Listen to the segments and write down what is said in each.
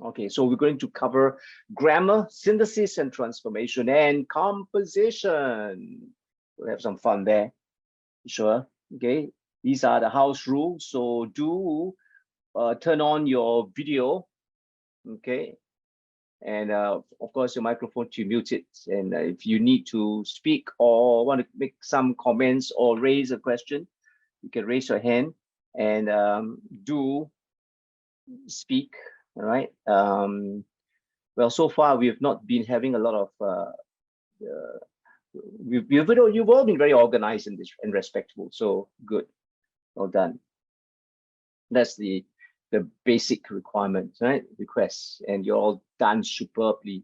Okay, so we're going to cover grammar, synthesis and transformation, and composition. We'll have some fun there. Sure. Okay, these are the house rules. So do turn on your video. Okay, and of course your microphone to mute it. And if you need to speak or want to make some comments or raise a question, you can raise your hand and do speak. All right. Well, so far we have not been having a lot of you've all been very organized in this and respectful, so good, well done. That's the basic requirements, right? Requests, and you're all done superbly.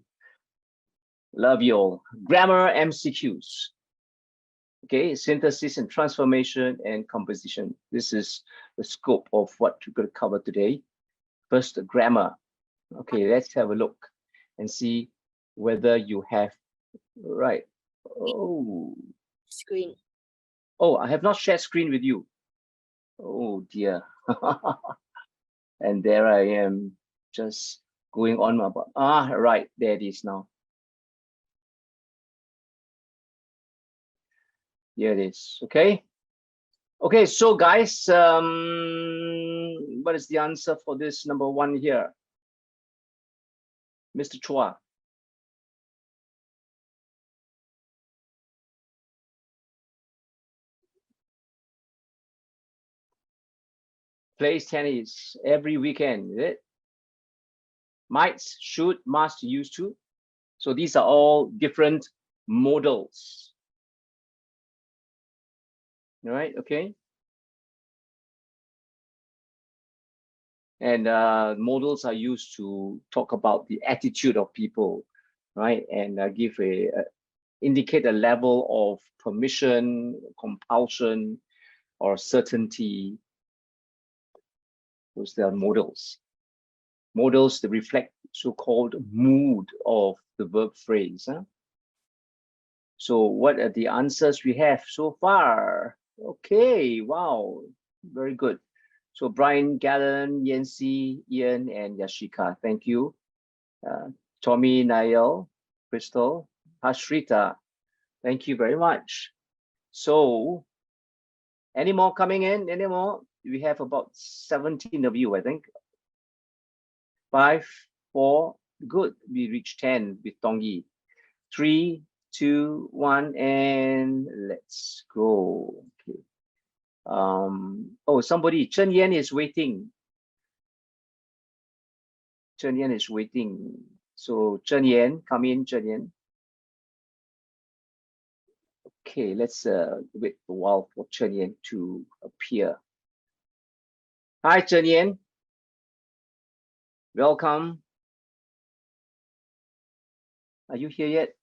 Love you all. Grammar MCQs. Okay, synthesis and transformation and composition. This is the scope of what we're going to cover today. First, the grammar. Okay, let's have a look and see whether you have right. Oh, Screen. Oh, I have not shared screen with you. Oh dear. And there I am just going on about right, there it is now. Here it is. Okay. Okay, so guys, what is the answer for this number one here? Mr. Chua. Plays tennis every weekend, is it? Might, should, must, used to. So these are all different modals. All right, okay. And modals are used to talk about the attitude of people, right? And give indicate a level of permission, compulsion, or certainty. Those are modals. Modals that reflect so-called mood of the verb phrase. Huh? So what are the answers we have so far? Okay, wow, very good. So Brian, Galen, Yancy, Ian, and Yashika, thank you. Tommy, Niall, Crystal, Hashrita, thank you very much. So any more coming in? Any more? We have about 17 of you, I think. 5, 4, good. We reached 10 with Tongi. 3, 2, 1, and let's go. Okay. Oh, somebody, Chen Yan is waiting. Chen Yan is waiting. So Chen Yan, come in, Chen Yan. Okay, let's wait a while for Chen Yan to appear. Hi, Chen Yan. Welcome. Are you here yet?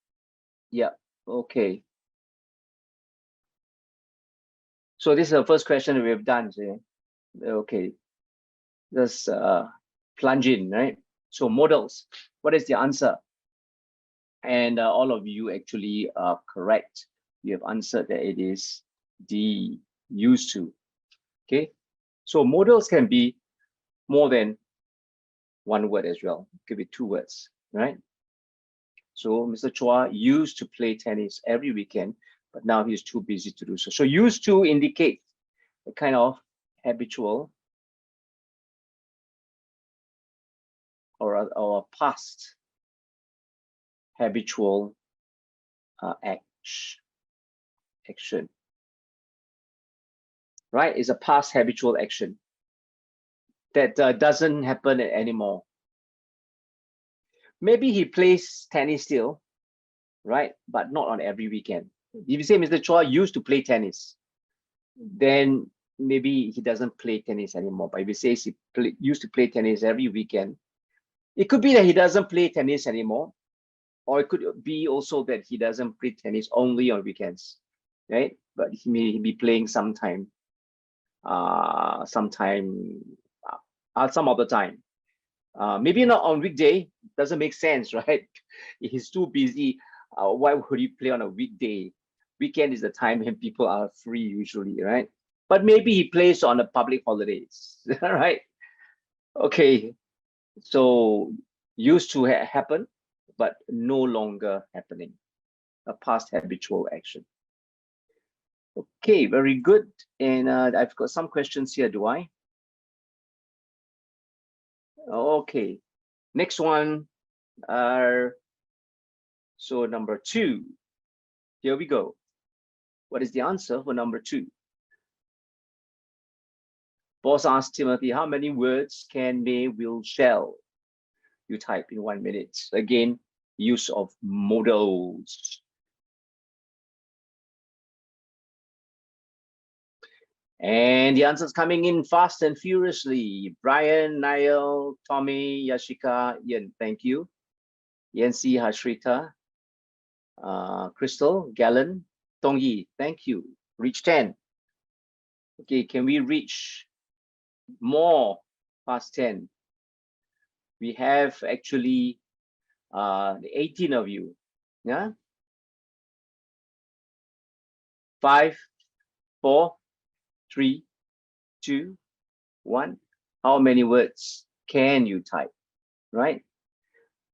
Yeah, okay. So this is the first question that we've done. Okay, let's plunge in, right? So modals, what is the answer? And all of you actually are correct. You have answered that it is D, used to. Okay, so modals can be more than one word as well. It could be 2 words, right? So Mr. Chua used to play tennis every weekend, but now he's too busy to do so. So used to indicate a kind of habitual or past habitual action, right? It's a past habitual action that doesn't happen anymore. Maybe he plays tennis still, right? But not on every weekend. If you say Mr. Chua used to play tennis, then maybe he doesn't play tennis anymore. But if he says he used to play tennis every weekend, it could be that he doesn't play tennis anymore, or it could be also that he doesn't play tennis only on weekends, right? But he may be playing sometime, some other time. Maybe not on weekday. Doesn't make sense, right? He's too busy. Why would he play on a weekday? Weekend is the time when people are free usually, right? But maybe he plays on the public holidays, right? Okay. So used to happen, but no longer happening. A past habitual action. Okay, very good. And I've got some questions here, do I? Okay, next one. So number 2. Here we go. What is the answer for number 2? Boss asked Timothy, how many words can, may, will, shall you type in 1 minute? Again, use of modals. And the answers coming in fast and furiously. Brian, Niall, Tommy, Yashika, Ian, thank you. Yancy, Hashrita, Crystal, Galen, Tongyi, thank you. Reach 10. Okay, can we reach more past 10? We have actually 18 of you. Yeah. 5, 4, 3, 2, 1. How many words can you type? Right?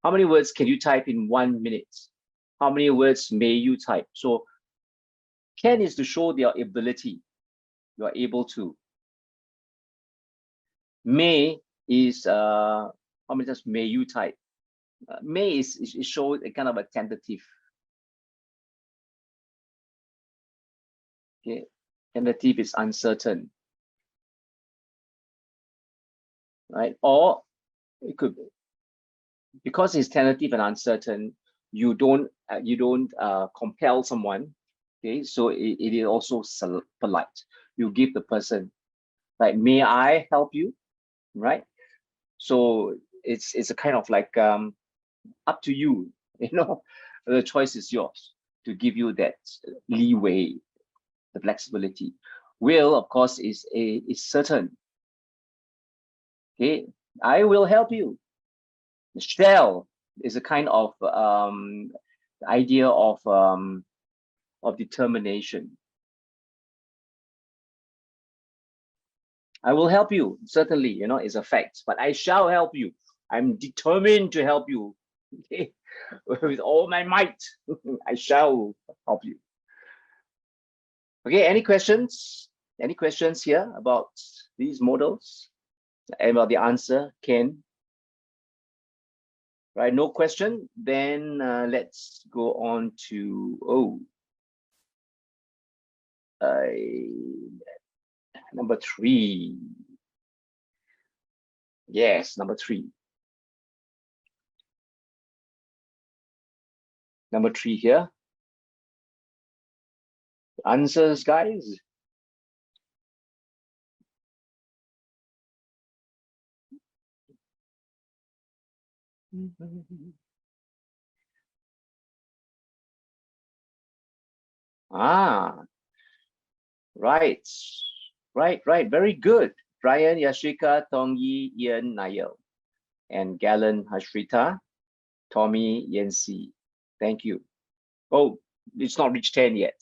How many words can you type in 1 minute? How many words may you type? So can is to show their ability. You are able to. May is how many times may you type? May is show a kind of a tentative. Okay, tentative is uncertain, right? Or it could be because it's tentative and uncertain. You don't compel someone. Okay, so it is also polite. You give the person like, may I help you, right? So it's a kind of like up to you. You know, the choice is yours to give you that leeway, the flexibility. Will, of course, is certain. Okay, I will help you. Shall is a kind of idea of determination. I will help you, certainly, you know, it's a fact, but I shall help you. I'm determined to help you. Okay, with all my might, I shall help you. Okay, any questions? Any questions here about these models? And about the answer, Ken? Right, no question. Then let's go on to number 3. Yes, number 3. Number 3 here. Answers, guys. Ah, right. Very good. Brian, Yashika, Tongyi, Ian, Niall, and Galen, Hashrita, Tommy, Yancy. Thank you. Oh, it's not reached 10 yet.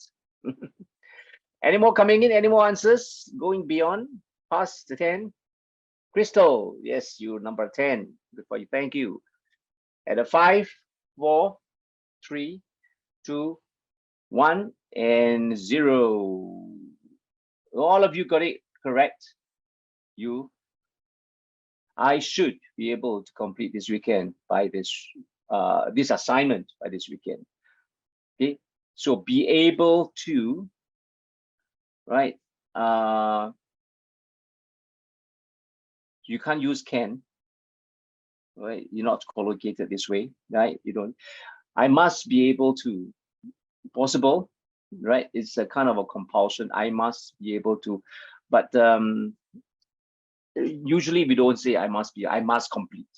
Any more coming in? Any more answers going beyond past the 10? Crystal, yes, you number 10. Good for you. Thank you. At a 5, 4, 3, 2, 1, and 0. All of you got it correct. I should be able to complete this weekend by this assignment by this weekend. Okay, so be able to, right? You can't use can, right? You're not collocated this way, right? You don't. I must be able to. Possible, right? It's a kind of a compulsion. I must be able to, but usually we don't say I must complete.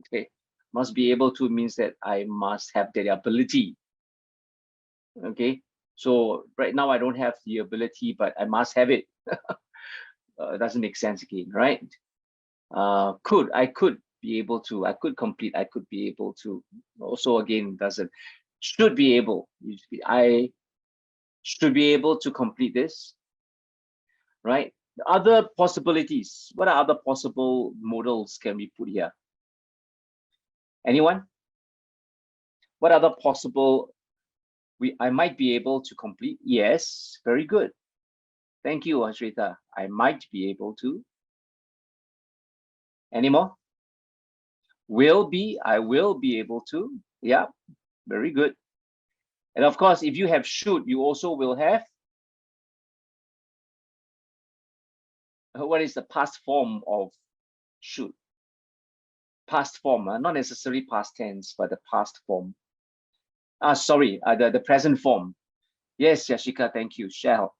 Okay, must be able to means that I must have the ability. Okay, so right now I don't have the ability, but I must have it. Doesn't make sense again, right? I could be able to, I could complete, I could be able to. Also again, doesn't. Should be able. I should be able to complete this, right? Other possibilities. What are other possible modals can we put here? Anyone? What other possible I might be able to complete? Yes, very good. Thank you, Ashrita. I might be able to. Any more? Will be, I will be able to. Yeah, very good. And of course, if you have should, you also will have. What is the past form of should? Past form, not necessarily past tense, but the past form. Sorry, the present form. Yes, Yashika, thank you. Shall.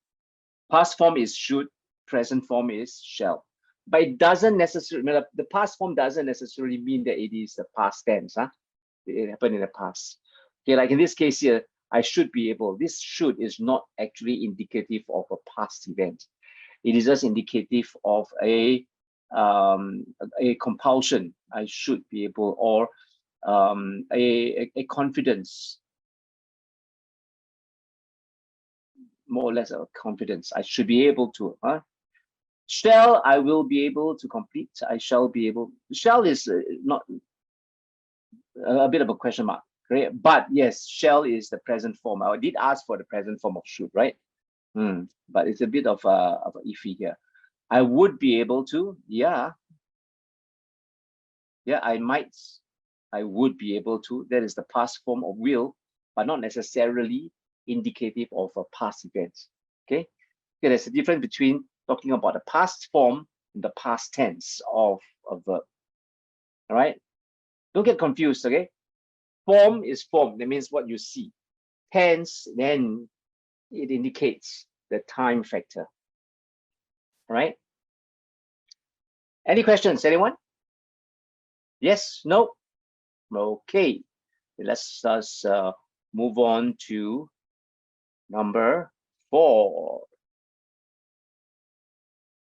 Past form is should, present form is shall. But it doesn't necessarily, the past form doesn't necessarily mean that it is the past tense. It happened in the past. Okay, like in this case here, I should be able. This should is not actually indicative of a past event. It is just indicative of a compulsion. I should be able, or a confidence, more or less a confidence. I should be able to. Shall, I will be able to complete. I shall be able. Shall is not a bit of a question mark, right? But yes, shall is the present form. I did ask for the present form of should, right? But it's a bit of a iffy here. I would be able to. Yeah, I might. I would be able to. That is the past form of will, but not necessarily indicative of a past event. Okay, there's a difference between talking about the past form and the past tense of a verb. All right, don't get confused. Okay, form is form. That means what you see. Tense, then it indicates the time factor. All right. Any questions, anyone? Yes, no? Okay, let's move on to number 4.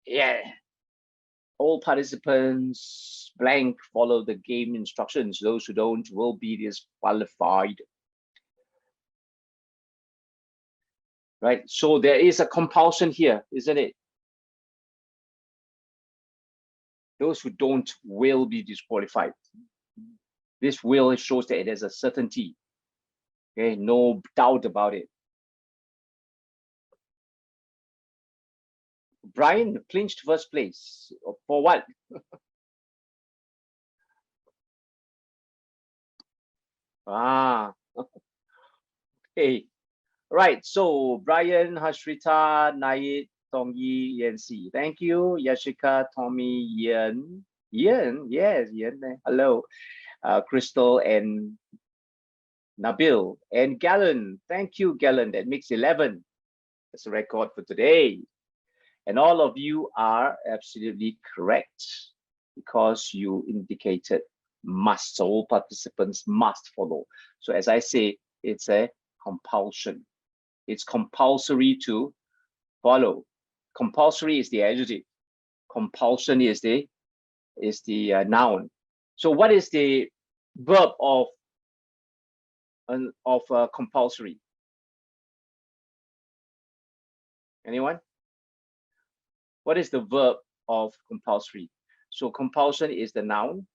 Yeah. All participants blank follow the game instructions. Those who don't will be disqualified. Right, so there is a compulsion here, isn't it? Those who don't will be disqualified. This will shows that it is a certainty. Okay, no doubt about it. Brian clinched first place. For what? Okay. Right, so Brian, Hashrita, Nayit, Tongyi, Yancy. Thank you. Yashika, Tommy, Ian. Ian, yes, Ian. Hello. Crystal and Nabil and Galen. Thank you, Galen. That makes 11. That's a record for today. And all of you are absolutely correct because you indicated must. So all participants must follow. So as I say, it's a compulsion. It's compulsory to follow. Compulsory is the adjective. Compulsion is the noun. So what is the verb of compulsory? Anyone? What is the verb of compulsory? So compulsion is the noun.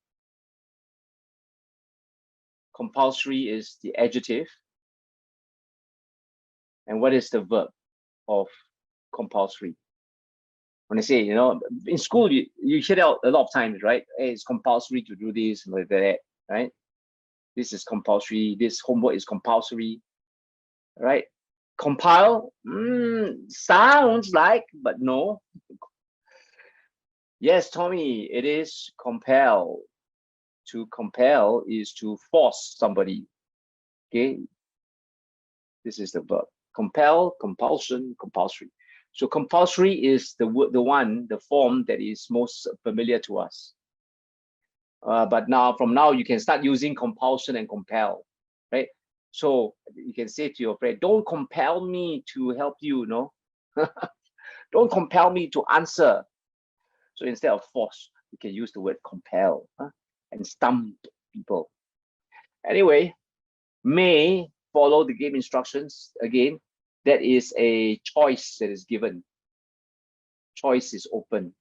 Compulsory is the adjective. And what is the verb of compulsory? When I say, in school, you hear that a lot of times, right? Hey, it's compulsory to do this and like that, right? This is compulsory. This homework is compulsory, right? Compile, sounds like, but no. Yes, Tommy, it is compel. To compel is to force somebody. Okay, this is the verb. Compel, compulsion, compulsory. So compulsory is the form that is most familiar to us. But from now you can start using compulsion and compel, right? So you can say to your friend, don't compel me to help you, don't compel me to answer. So instead of force, you can use the word compel and stump people. Anyway, may follow the game instructions. Again, that is a choice that is given. choice is open.